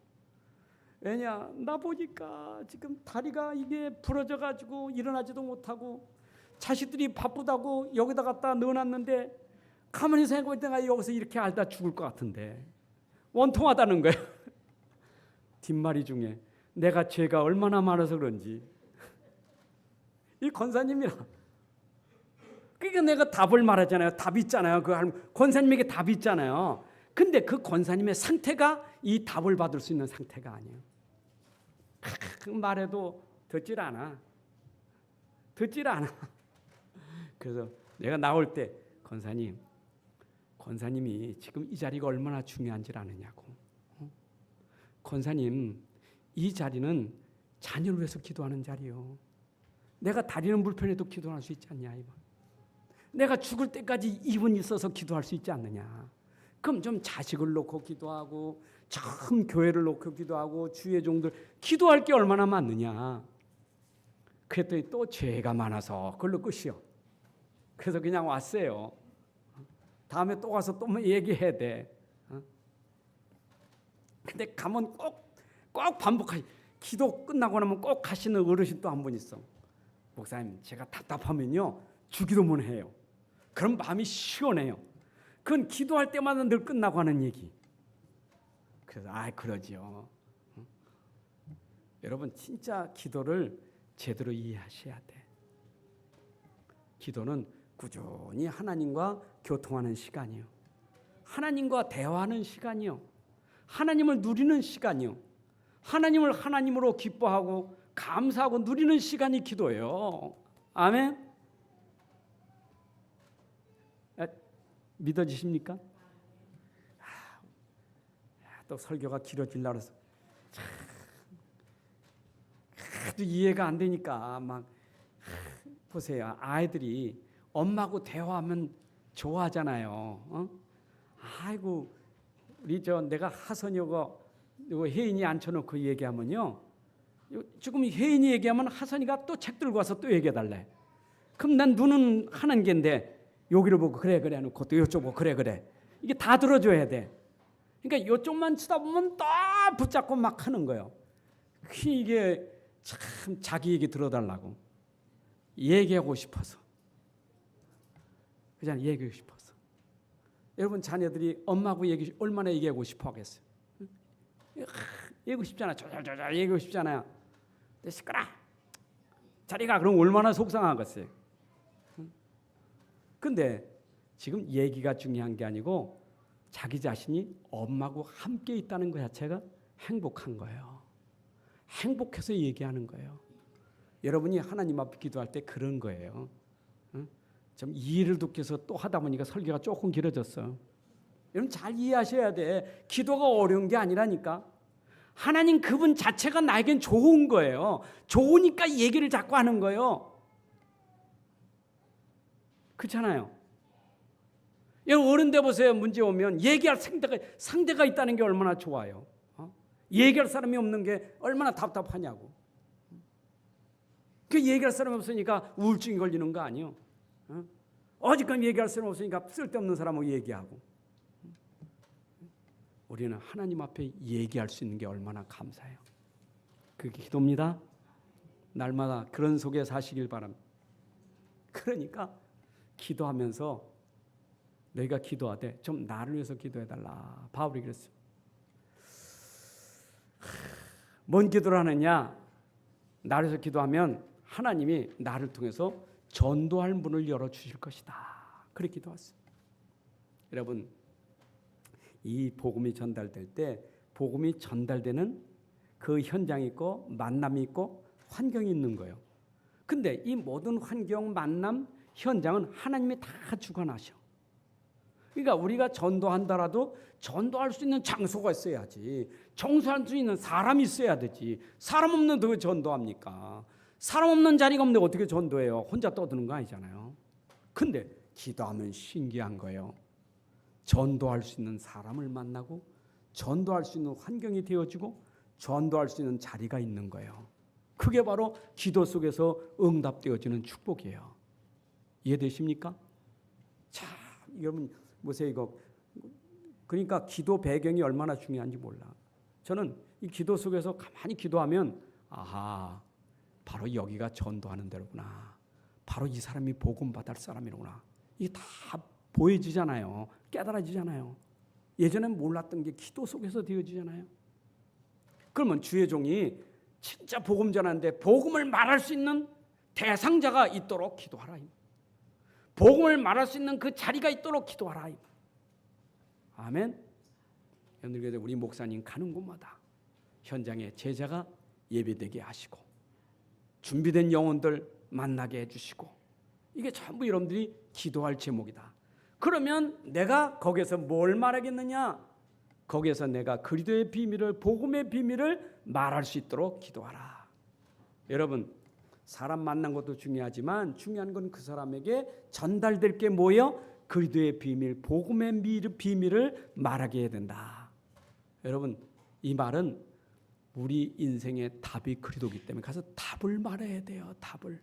왜냐 나 보니까 지금 다리가 이게 부러져 가지고 일어나지도 못하고 자식들이 바쁘다고 여기다 갖다 넣어놨는데 가만히 생각해 내가 여기서 이렇게 앓다 죽을 것 같은데 원통하다는 거예요. 뒷말이 중에 내가 죄가 얼마나 많아서 그런지 이 권사님이라 그러니까 내가 답을 말하잖아요. 답이 있잖아요. 그 권사님에게 답이 있잖아요. 근데 그 권사님의 상태가 이 답을 받을 수 있는 상태가 아니에요. 말해도 듣질 않아. 그래서 내가 나올 때 권사님이 지금 이 자리가 얼마나 중요한지 아느냐고. 권사님 이 자리는 자녀를 위해서 기도하는 자리요. 내가 다리는 불편해도 기도할 수 있지 않냐 이번. 내가 죽을 때까지 이분 있어서 기도할 수 있지 않느냐. 그럼 좀 자식을 놓고 기도하고 참 교회를 놓고 기도하고 주의 종들 기도할 게 얼마나 많느냐. 그랬더니 또 죄가 많아서 그걸로 끝이요. 그래서 그냥 왔어요. 다음에 또 가서 또 뭐 얘기해야 돼. 근데 가면 꼭 반복하시. 기도 끝나고 나면 꼭 가시는 어르신 또 한 분 있어. 목사님 제가 답답하면요 주기도문 해요. 그럼 마음이 시원해요. 그건 기도할 때마다 늘 끝나고 하는 얘기. 그래서 그러지요. 여러분 진짜 기도를 제대로 이해하셔야 돼. 기도는 꾸준히 하나님과 교통하는 시간이요. 하나님과 대화하는 시간이요. 하나님을 누리는 시간이요. 하나님을 하나님으로 기뻐하고 감사하고 누리는 시간이 기도예요. 아멘. 믿어지십니까? 또 설교가 길어질라 그래서 참 이해가 안 되니까 막 보세요. 아이들이 엄마하고 대화하면 좋아하잖아요. 아이고 우리 내가 하선이고 혜인이 앉혀놓고 얘기하면요. 지금 혜인이 얘기하면 하선이가 또 책 들고 와서 또 얘기해달래. 그럼 난 눈은 하는 게인데 여기를 보고 그래 해놓고 또 이쪽 보고 그래 이게 다 들어줘야 돼. 그러니까 이쪽만 쳐다보면 또 붙잡고 막 하는 거예요. 이게 참 자기 얘기 들어달라고 얘기하고 싶어서 그냥 얘기하고 싶어서. 여러분 자녀들이 엄마하고 얼마나 얘기하고 싶어 하겠어요? 얘기하고 싶잖아. 조절조절 얘기하고 싶잖아요. 근데 시끄러 자리가 그럼 얼마나 속상하겠어요. 근데 지금 얘기가 중요한 게 아니고 자기 자신이 엄마하고 함께 있다는 것 자체가 행복한 거예요. 행복해서 얘기하는 거예요. 여러분이 하나님 앞에 기도할 때 그런 거예요. 좀 이해를 돕기 위해서 또 하다 보니까 설교가 조금 길어졌어요. 여러분 잘 이해하셔야 돼. 기도가 어려운 게 아니라니까. 하나님 그분 자체가 나에겐 좋은 거예요. 좋으니까 얘기를 자꾸 하는 거예요. 그렇잖아요. 어른들 보세요. 문제 오면 얘기할 상대가 있다는 게 얼마나 좋아요. 얘기할 사람이 없는 게 얼마나 답답하냐고. 그 얘기할 사람이 없으니까 우울증이 걸리는 거 아니에요. 어지간히 얘기할 사람 없으니까 쓸데없는 사람하고 얘기하고. 우리는 하나님 앞에 얘기할 수 있는 게 얼마나 감사해요. 그게 기도입니다. 날마다 그런 속에 사시길 바랍니다. 그러니까 기도하면서 너희가 기도하되 좀 나를 위해서 기도해달라. 바울이 그랬어요. 뭔 기도를 하느냐? 나를 위해서 기도하면 하나님이 나를 통해서 전도할 문을 열어주실 것이다. 그렇게 기도했어요. 여러분, 이 복음이 전달될 때 복음이 전달되는 그 현장이 있고 만남이 있고 환경이 있는 거예요. 근데 이 모든 환경, 만남, 현장은 하나님이 다 주관하셔. 그러니까 우리가 전도한다라도 전도할 수 있는 장소가 있어야지. 청소할 수 있는 사람이 있어야 되지. 사람 없는데 왜 전도합니까? 사람 없는 자리가 없는데 어떻게 전도해요? 혼자 떠드는 거 아니잖아요. 근데 기도하면 신기한 거예요. 전도할 수 있는 사람을 만나고 전도할 수 있는 환경이 되어지고 전도할 수 있는 자리가 있는 거예요. 그게 바로 기도 속에서 응답되어지는 축복이에요. 이해되십니까? 자, 여러분 보세요. 이거 그러니까 기도 배경이 얼마나 중요한지 몰라. 저는 이 기도 속에서 가만히 기도하면 아하, 바로 여기가 전도하는 데로구나. 바로 이 사람이 복음 받을 사람이로구나. 이게 다 보여지잖아요. 깨달아지잖아요. 예전엔 몰랐던 게 기도 속에서 되어지잖아요. 그러면 주의 종이 진짜 복음 전하는데 복음을 말할 수 있는 대상자가 있도록 기도하라. 복음을 말할 수 있는 그 자리가 있도록 기도하라. 아멘. 우리 목사님 가는 곳마다 현장에 제자가 예배되게 하시고 준비된 영혼들 만나게 해주시고 이게 전부 여러분들이 기도할 제목이다. 그러면 내가 거기서 뭘 말하겠느냐? 거기에서 내가 그리스도의 비밀을, 복음의 비밀을 말할 수 있도록 기도하라. 여러분, 사람 만난 것도 중요하지만 중요한 건 그 사람에게 전달될 게 뭐예요? 그리스도의 비밀, 복음의 비밀을 말하게 해야 된다. 여러분, 이 말은 우리 인생의 답이 그리스도이기 때문에 가서 답을 말해야 돼요. 답을.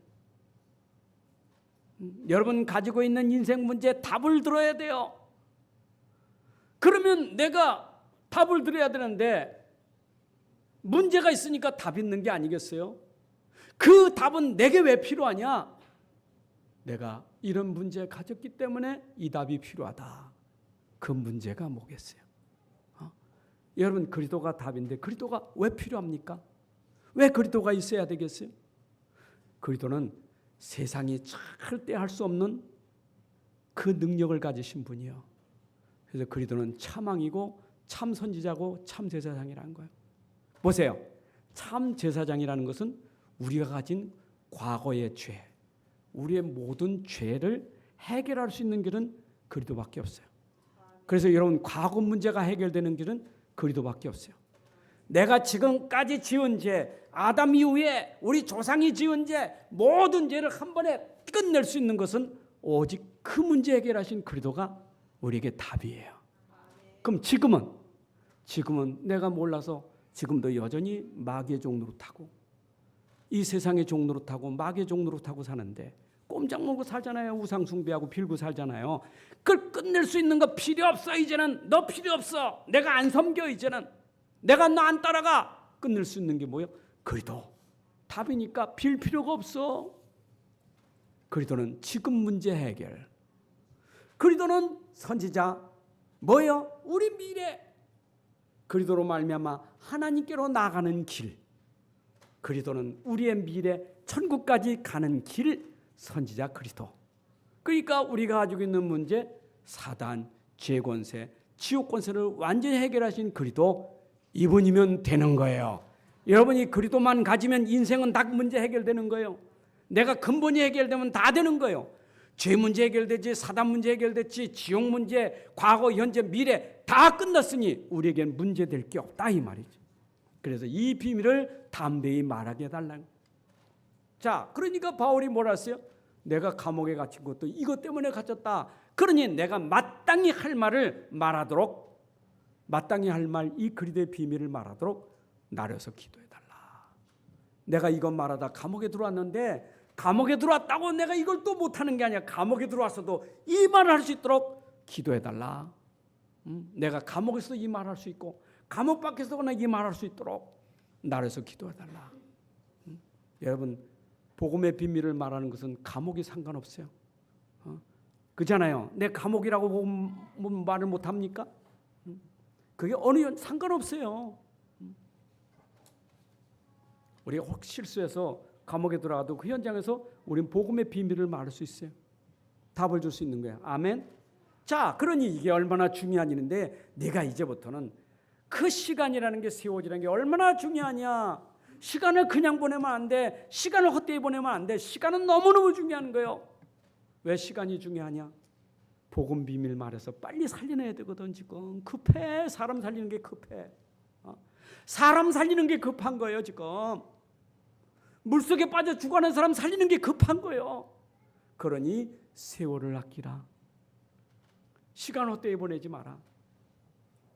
여러분 가지고 있는 인생 문제에 답을 들어야 돼요. 그러면 내가 답을 들어야 되는데 문제가 있으니까 답 있는 게 아니겠어요? 그 답은 내게 왜 필요하냐? 내가 이런 문제 가졌기 때문에 이 답이 필요하다. 그 문제가 뭐겠어요? 여러분 그리스도가 답인데 그리스도가 왜 필요합니까? 왜 그리스도가 있어야 되겠어요? 그리스도는 세상이 절대 할 수 없는 그 능력을 가지신 분이요. 그래서 그리스도는 참왕이고 참 선지자고 참 제사장이라는 거예요. 보세요. 참 제사장이라는 것은 우리가 가진 과거의 죄, 우리의 모든 죄를 해결할 수 있는 길은 그리스도밖에 없어요. 그래서 여러분 과거 문제가 해결되는 길은 그리스도밖에 없어요. 내가 지금까지 지은 죄, 아담 이후에 우리 조상이 지은 죄, 모든 죄를 한 번에 끝낼 수 있는 것은 오직 그 문제 해결하신 그리스도가 우리에게 답이에요. 그럼 지금은 내가 몰라서 지금도 여전히 마귀의 종노릇하고 이 세상의 종노릇하고 마귀의 종노릇하고 사는데 꼼짝 먹고 살잖아요. 우상 숭배하고 빌고 살잖아요. 그걸 끝낼 수 있는 거 필요 없어. 이제는 너 필요 없어. 내가 안 섬겨. 이제는 내가 너 안 따라가. 끝낼 수 있는 게 뭐예요? 그리스도. 답이니까 빌 필요가 없어. 그리스도는 지금 문제 해결. 그리스도는 선지자. 뭐예요? 우리 미래. 그리스도로 말미암아 하나님께로 나가는 길. 그리스도는 우리의 미래 천국까지 가는 길. 선지자 그리스도. 그러니까 우리가 가지고 있는 문제, 사단, 죄권세, 지옥권세를 완전히 해결하신 그리스도, 이분이면 되는 거예요. 여러분이 그리스도만 가지면 인생은 다 문제 해결되는 거예요. 내가 근본이 해결되면 다 되는 거예요. 죄 문제 해결되지, 사단 문제 해결됐지, 지옥 문제, 과거, 현재, 미래 다 끝났으니 우리에겐 문제될 게 없다 이 말이죠. 그래서 이 비밀을 담대히 말하게 해달라는. 자, 그러니까 바울이 뭐라 했어요? 내가 감옥에 갇힌 것도 이것 때문에 갇혔다. 그러니 내가 마땅히 할 말을 말하도록, 마땅히 할 말, 이 그리스도의 비밀을 말하도록 나려서 기도해달라. 내가 이것 말하다 감옥에 들어왔는데 감옥에 들어왔다고 내가 이걸 또 못하는 게 아니야. 감옥에 들어왔어도 이 말을 할 수 있도록 기도해달라. 내가 감옥에서도 이 말할 수 있고 감옥 밖에서도 이 말할 수 있도록 나를 위해서 기도해달라. 여러분, 복음의 비밀을 말하는 것은 감옥이 상관없어요. 그렇잖아요. 내 감옥이라고 말을 못합니까? 그게 어느 상관없어요. 우리가 혹 실수해서 감옥에 들어가도 그 현장에서 우리는 복음의 비밀을 말할 수 있어요. 답을 줄 수 있는 거야. 아멘. 자, 그러니 이게 얼마나 중요한 일인데 내가 이제부터는 그 시간이라는 게 세워지라는 게 얼마나 중요하냐. 시간을 그냥 보내면 안 돼. 시간을 헛되이 보내면 안 돼. 시간은 너무너무 중요한 거예요. 왜 시간이 중요하냐? 복음 비밀 말해서 빨리 살려내야 되거든. 지금 급해. 사람 살리는 게 급해. 사람 살리는 게 급한 거예요. 지금 물속에 빠져 죽어가는 사람 살리는 게 급한 거예요. 그러니 세월을 아끼라. 시간 헛되이 보내지 마라.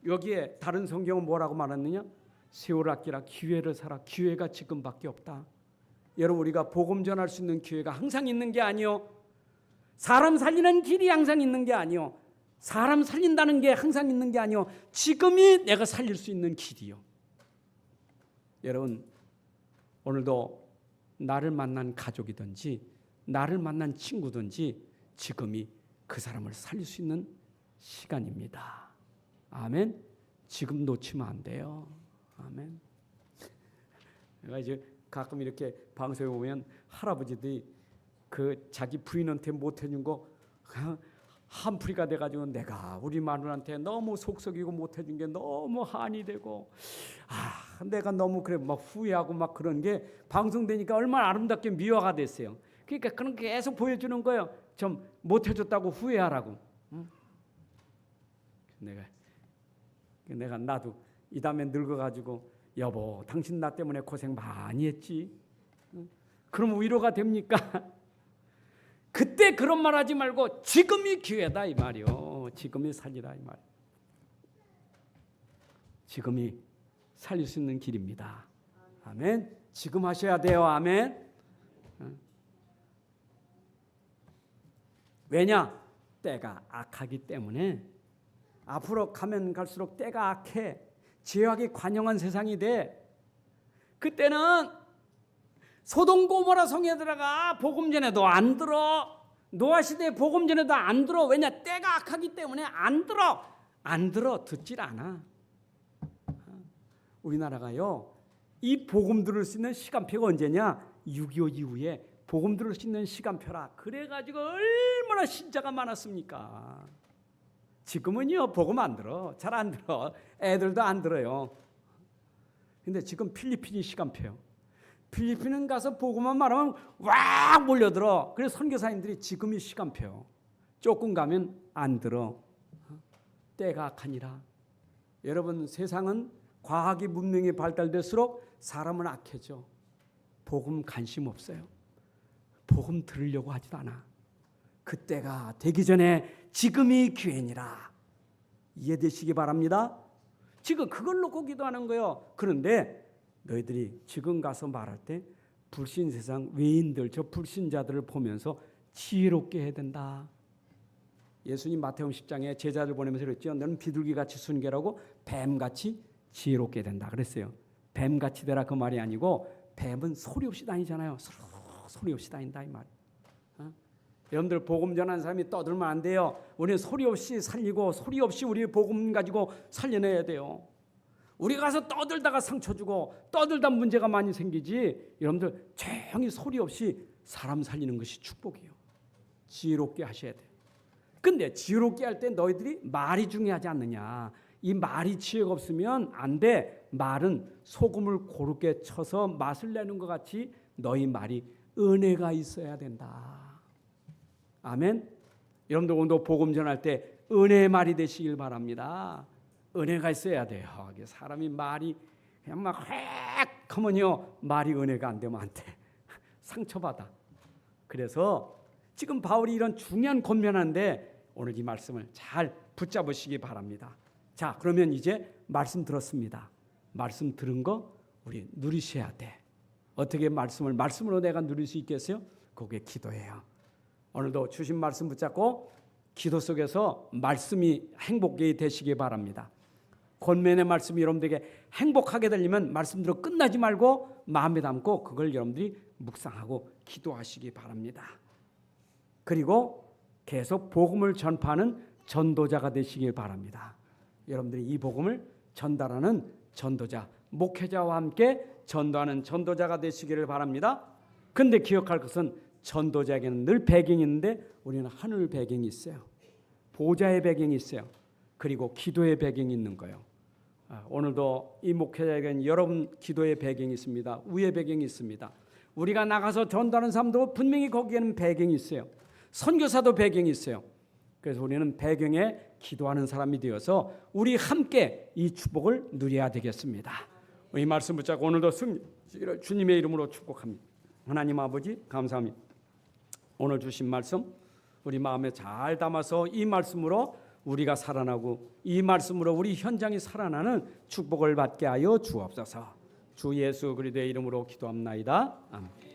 여기에 다른 성경은 뭐라고 말했느냐? 세월을 아끼라. 기회를 살아. 기회가 지금밖에 없다. 여러분, 우리가 복음 전할 수 있는 기회가 항상 있는 게 아니요. 사람 살리는 길이 항상 있는 게 아니요. 사람 살린다는 게 항상 있는 게 아니요. 지금이 내가 살릴 수 있는 길이요. 여러분, 오늘도 나를 만난 가족이든지 나를 만난 친구든지 지금이 그 사람을 살릴 수 있는 시간입니다. 아멘. 지금 놓치면 안 돼요. 아멘. 내가 이제 가끔 이렇게 방송에 보면 할아버지들이 그 자기 부인한테 못 해준 거 한풀이가 돼가지고 내가 우리 마누라한테 너무 속썩이고 못 해준 게 너무 한이 되고 내가 너무 그래 막 후회하고 막 그런 게 방송되니까 얼마나 아름답게 미화가 됐어요. 그러니까 그런 게 계속 보여주는 거예요. 좀 못 해줬다고 후회하라고. 내가 나도 이 다음에 늙어가지고 여보 당신 나 때문에 고생 많이 했지. 그럼 위로가 됩니까? 그때 그런 말 하지 말고 지금이 기회다 이 말이요. 지금이 살리라 이 말. 지금이 살릴 수 있는 길입니다. 아멘. 지금 하셔야 돼요. 아멘. 왜냐? 때가 악하기 때문에. 앞으로 가면 갈수록 때가 악해. 죄악이 관영한 세상이 돼. 그때는 소돔 고모라 성에 들어가 복음 전에도 안 들어. 노아 시대 복음 전에도 안 들어. 왜냐? 때가 악하기 때문에 안 들어. 듣질 않아. 우리나라가요, 이 복음 들을 수 있는 시간표가 언제냐? 6.25 이후에 복음 들을 수 있는 시간표라. 그래가지고 얼마나 신자가 많았습니까? 지금은요 복음 안 들어. 잘 안 들어. 애들도 안 들어요. 근데 지금 필리핀이 시간표요. 필리핀은 가서 복음만 말하면 와 몰려들어. 그래서 선교사님들이 지금이 시간표요. 조금 가면 안 들어. 때가 악하니라. 여러분, 세상은 과학이 문명이 발달될수록 사람은 악해져. 복음 관심 없어요. 복음 들으려고 하지도 않아. 그때가 되기 전에 지금이 기회니라. 이해되시기 바랍니다. 지금 그걸 놓고 기도하는 거예요. 그런데 너희들이 지금 가서 말할 때 불신 세상 외인들, 저 불신자들을 보면서 지혜롭게 해야 된다. 예수님 마태복음 10장에 제자들 보내면서 그랬죠. 너는 비둘기같이 순결하고 뱀같이 지혜롭게 된다 그랬어요. 뱀같이 되라 그 말이 아니고 뱀은 소리 없이 다니잖아요. 소리 없이 다닌다 이 말. 여러분들 복음 전하는 사람이 떠들면 안 돼요. 우리는 소리 없이 살리고 소리 없이 우리 복음 가지고 살려내야 돼요. 우리 가서 떠들다가 상처 주고 떠들다 문제가 많이 생기지. 여러분들 조용히 소리 없이 사람 살리는 것이 축복이에요. 지혜롭게 하셔야 돼요. 근데 지혜롭게 할 때 너희들이 말이 중요하지 않느냐. 이 말이 지혜가 없으면 안 돼. 말은 소금을 고르게 쳐서 맛을 내는 것 같이 너희 말이 은혜가 있어야 된다. 아멘. 여러분들 오늘도 복음 전할 때 은혜의 말이 되시길 바랍니다. 은혜가 있어야 돼요. 사람이 말이 그냥 막 획 하면요 말이 은혜가 안 되면 안 돼. 상처받아. 그래서 지금 바울이 이런 중요한 권면하는데 오늘 이 말씀을 잘 붙잡으시기 바랍니다. 자, 그러면 이제 말씀 들었습니다. 말씀 들은 거 우리 누리셔야 돼. 어떻게 말씀으로 내가 누릴 수 있겠어요? 그게 기도예요. 오늘도 주신 말씀 붙잡고 기도 속에서 말씀이 행복이 되시기 바랍니다. 권면의 말씀이 여러분들에게 행복하게 되려면 말씀대로 끝나지 말고 마음에 담고 그걸 여러분들이 묵상하고 기도하시기 바랍니다. 그리고 계속 복음을 전파하는 전도자가 되시길 바랍니다. 여러분들이 이 복음을 전달하는 전도자, 목회자와 함께 전도하는 전도자가 되시기를 바랍니다. 근데 기억할 것은 전도자에게는 늘 배경이 있는데 우리는 하늘 배경이 있어요. 보좌의 배경이 있어요. 그리고 기도의 배경이 있는 거예요. 오늘도 이 목회자에게는 여러분 기도의 배경이 있습니다. 우의 배경이 있습니다. 우리가 나가서 전도하는 사람도 분명히 거기에는 배경이 있어요. 선교사도 배경이 있어요. 그래서 우리는 배경에 기도하는 사람이 되어서 우리 함께 이 축복을 누려야 되겠습니다. 이 말씀 붙잡고 오늘도 승리를 주님의 이름으로 축복합니다. 하나님 아버지 감사합니다. 오늘 주신 말씀 우리 마음에 잘 담아서 이 말씀으로 우리가 살아나고 이 말씀으로 우리 현장이 살아나는 축복을 받게 하여 주옵소서. 주 예수 그리스도의 이름으로 기도합나이다. 아멘.